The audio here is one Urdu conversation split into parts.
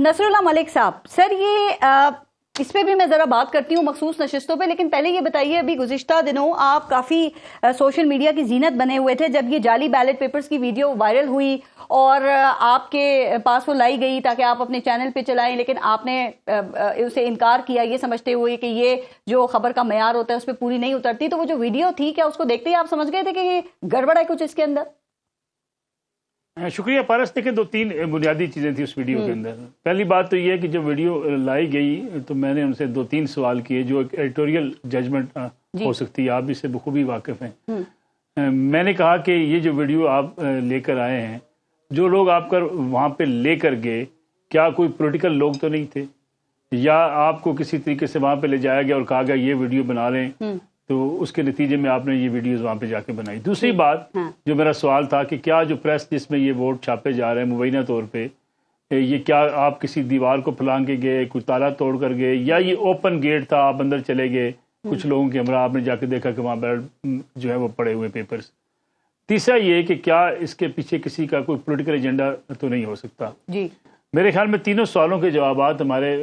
نصراللہ ملک صاحب، سر یہ اس پہ بھی میں ذرا بات کرتی ہوں مخصوص نشستوں پہ، لیکن پہلے یہ بتائیے، ابھی گزشتہ دنوں آپ کافی سوشل میڈیا کی زینت بنے ہوئے تھے جب یہ جعلی بیلٹ پیپرز کی ویڈیو وائرل ہوئی اور آپ کے پاس وہ لائی گئی تاکہ آپ اپنے چینل پہ چلائیں، لیکن آپ نے اسے انکار کیا یہ سمجھتے ہوئے کہ یہ جو خبر کا معیار ہوتا ہے اس پہ پوری نہیں اترتی. تو وہ جو ویڈیو تھی، کیا اس کو دیکھتے ہی آپ سمجھ گئے تھے کہ یہ گڑبڑ ہے کچھ اس کے اندر؟ شکریہ پارس. دیکھیں، دو تین بنیادی چیزیں تھیں اس ویڈیو کے اندر. پہلی بات تو یہ ہے کہ جب ویڈیو لائی گئی تو میں نے ان سے دو تین سوال کیے جو ایک ایڈیٹوریل ججمنٹ ہو سکتی ہے، آپ اس سے بخوبی واقف ہیں. میں نے کہا کہ یہ جو ویڈیو آپ لے کر آئے ہیں، جو لوگ آپ کر وہاں پہ لے کر گئے، کیا کوئی پولیٹیکل لوگ تو نہیں تھے، یا آپ کو کسی طریقے سے وہاں پہ لے جایا گیا اور کہا گیا یہ ویڈیو بنا لیں، تو اس کے نتیجے میں آپ نے یہ ویڈیوز وہاں پہ جا کے بنائی. دوسری بات جو میرا سوال تھا کہ کیا جو پریس جس میں یہ ووٹ چھاپے جا رہے ہیں مبینہ طور پہ، یہ کیا آپ کسی دیوار کو پھلانگ کے گئے، کوئی تالا توڑ کر گئے، یا یہ اوپن گیٹ تھا، آپ اندر چلے گئے کچھ لوگوں کے ہمراہ، آپ نے جا کے دیکھا کہ وہاں بیلٹ جو ہے وہ پڑے ہوئے پیپرز. تیسرا یہ کہ کیا اس کے پیچھے کسی کا کوئی پولیٹیکل ایجنڈا تو نہیں ہو سکتا. جی میرے خیال میں تینوں سوالوں کے جوابات ہمارے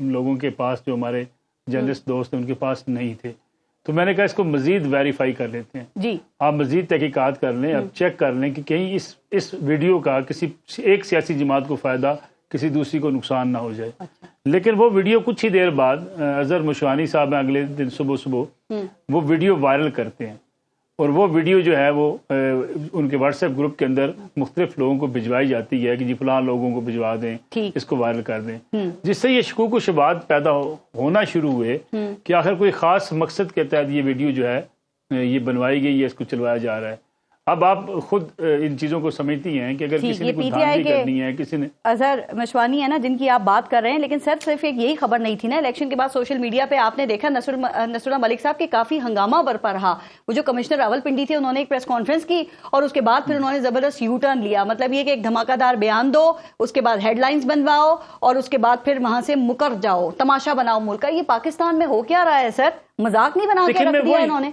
لوگوں کے پاس، جو ہمارے جرنلسٹ دوست ہیں ان کے پاس نہیں تھے. تو میں نے کہا اس کو مزید ویریفائی کر لیتے ہیں. جی، آپ مزید تحقیقات کر لیں، اب چیک کر لیں کہ کہیں اس ویڈیو کا کسی ایک سیاسی جماعت کو فائدہ، کسی دوسری کو نقصان نہ ہو جائے. لیکن وہ ویڈیو کچھ ہی دیر بعد اظہر مشوانی صاحب ہیں اگلے دن صبح وہ ویڈیو وائرل کرتے ہیں، اور وہ ویڈیو جو ہے وہ ان کے واٹس ایپ گروپ کے اندر مختلف لوگوں کو بھجوائی جاتی ہے کہ جی فلاں لوگوں کو بھجوا دیں، اس کو وائرل کر دیں، جس سے یہ شکوک و شبہات پیدا ہونا شروع ہوئے کہ آخر کوئی خاص مقصد کے تحت یہ ویڈیو جو ہے یہ بنوائی گئی ہے، اس کو چلوایا جا رہا ہے. اب آپ خود ان چیزوں کو سمجھتی ہیں کہ اگر کسی نے کوئی دھاندلی کرنی ہے، کسی نے اظہر مشوانی ہے نا جن کی آپ بات کر رہے ہیں، لیکن سر صرف ایک یہی خبر نہیں تھی نا، الیکشن کے بعد سوشل میڈیا پہ آپ نے دیکھا نصراللہ ملک صاحب کے کافی ہنگامہ برپا رہا. وہ جو کمشنر راولپنڈی تھے، انہوں نے ایک پریس کانفرنس کی اور اس کے بعد پھر انہوں نے زبردست یو ٹرن لیا. مطلب یہ کہ ایک دھماکہ دار بیان دو، اس کے بعد ہیڈ لائنز بنواؤ اور اس کے بعد پھر وہاں سے مکر جاؤ، تماشا بناؤ ملک کا. یہ پاکستان میں ہو کیا رہا ہے سر؟ مذاق نہیں بنا کے رکھ دیا انہوں نے.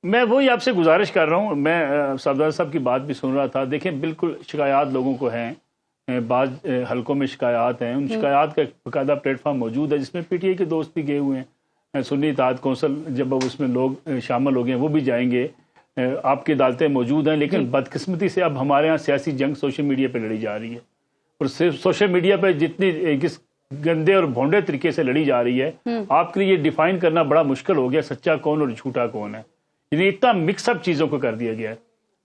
میں وہی آپ سے گزارش کر رہا ہوں. میں صفدر صاحب کی بات بھی سن رہا تھا. دیکھیں، بالکل شکایات لوگوں کو ہیں، بعض حلقوں میں شکایات ہیں، ان شکایات کا ایک باقاعدہ پلیٹ فارم موجود ہے جس میں پی ٹی آئی کے دوست بھی گئے ہوئے ہیں، سنی اتحاد کونسل جب اس میں لوگ شامل ہو گئے ہیں وہ بھی جائیں گے، آپ کی عدالتیں موجود ہیں. لیکن بدقسمتی سے اب ہمارے ہاں سیاسی جنگ سوشل میڈیا پہ لڑی جا رہی ہے، اور صرف سوشل میڈیا پہ جتنی کس گندے اور بھونڈے طریقے سے لڑی جا رہی ہے، آپ کے لیے یہ ڈیفائن کرنا بڑا مشکل ہو گیا سچا کون اور جھوٹا کون ہے. یعنی اتنا مکس اپ چیزوں کو کر دیا گیا ہے.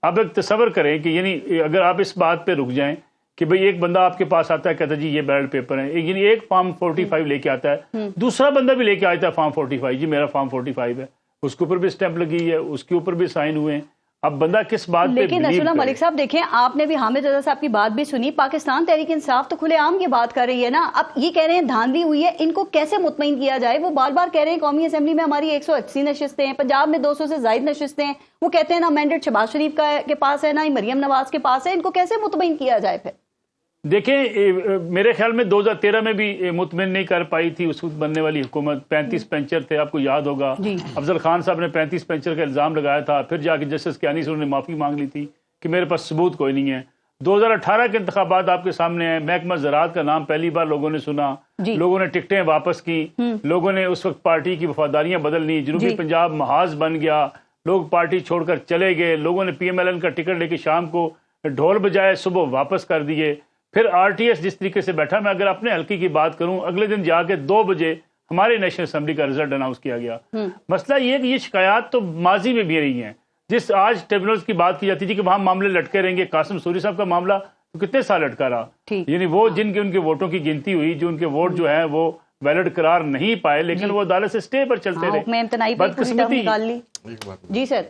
اب ایک تصور کریں کہ یعنی اگر آپ اس بات پہ رک جائیں کہ بھئی ایک بندہ آپ کے پاس آتا ہے، کہتا ہے جی یہ بیلٹ پیپر ہے، یعنی ایک فارم 45 لے کے آتا ہے، دوسرا بندہ بھی لے کے آتا ہے فارم 45، جی میرا فارم 45 ہے، اس کے اوپر بھی اسٹیمپ لگی ہے، اس کے اوپر بھی سائن ہوئے ہیں. اب بندہ کس بات پہ لیکن نصراللہ ملک صاحب دیکھیں، آپ نے بھی حامد رضا صاحب کی بات بھی سنی. پاکستان تحریک انصاف تو کھلے عام یہ بات کر رہی ہے نا. اب یہ کہہ رہے ہیں دھاندلی ہوئی ہے، ان کو کیسے مطمئن کیا جائے؟ وہ بار بار کہہ رہے ہیں قومی اسمبلی میں ہماری 180 نشستیں ہیں، پنجاب میں 200 سے زائد نشستیں ہیں. وہ کہتے ہیں نا مینڈیٹ شہباز شریف کے پاس ہے، نہ ہی مریم نواز کے پاس ہے. ان کو کیسے مطمئن کیا جائے پھر؟ دیکھیں، میرے خیال میں 2013 میں بھی مطمئن نہیں کر پائی تھی اس وقت بننے والی حکومت. 35 پینچر تھے، آپ کو یاد ہوگا. افضل خان صاحب نے 35 پینچر کا الزام لگایا تھا، پھر جا کے جسٹس کیانی سے انہوں نے معافی مانگ لی تھی کہ میرے پاس ثبوت کوئی نہیں ہے. 2018 کے انتخابات آپ کے سامنے ہیں، محکمہ زراعت کا نام پہلی بار لوگوں نے سنا، لوگوں نے ٹکٹیں واپس کی، لوگوں نے اس وقت پارٹی کی وفاداریاں بدل لی، جنوبی پنجاب محاذ بن گیا، لوگ پارٹی چھوڑ کر چلے گئے، لوگوں نے پی ایم ایل این کا ٹکٹ لے کے شام کو ڈھول بجائے صبح واپس کر دیے. پھر آر ٹی ایس جس طریقے سے بیٹھا، میں اگر اپنے حلقے کی بات کروں، اگلے دن جا کے 2 بجے ہمارے نیشنل اسمبلی کا رزلٹ اناؤنس کیا گیا. مسئلہ یہ ہے کہ یہ شکایات تو ماضی میں بھی رہی ہیں. جس آج ٹریبونلز کی بات کی جاتی تھی کہ وہاں معاملے لٹکے رہیں گے، قاسم سوری صاحب کا معاملہ تو کتنے سال لٹکا رہا. یعنی وہ جن کے ان کے ووٹوں کی گنتی ہوئی، جو ان کے ووٹ جو ہیں وہ ویلڈ قرار نہیں پائے، لیکن وہ عدالت سے سٹے پر چلتے رہے. جی سر،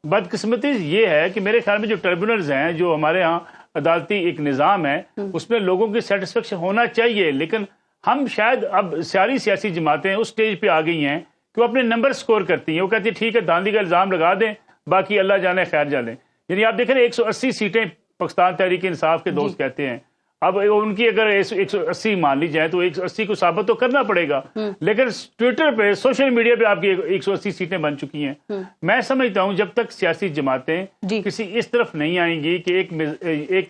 بدقسمتی یہ ہے کہ میرے خیال میں جو ٹریبونلز ہیں، جو ہمارے ہاں عدالتی ایک نظام ہے، اس میں لوگوں کی سیٹسفیکشن ہونا چاہیے. لیکن ہم شاید اب ساری سیاسی جماعتیں اس سٹیج پہ آ گئی ہیں کہ وہ اپنے نمبر سکور کرتی ہیں. وہ کہتی ہیں ٹھیک ہے دھاندلی کا الزام لگا دیں، باقی اللہ جانے خیر جانے. یعنی آپ دیکھیں 180 سیٹیں پاکستان تحریک انصاف کے دوست کہتے ہیں. اب ان کی اگر 180 مان لی جائیں تو 180 کو ثابت تو کرنا پڑے گا. لیکن ٹویٹر پہ، سوشل میڈیا پہ آپ کی 180 سیٹیں بن چکی ہیں. میں سمجھتا ہوں جب تک سیاسی جماعتیں کسی اس طرف نہیں آئیں گی کہ ایک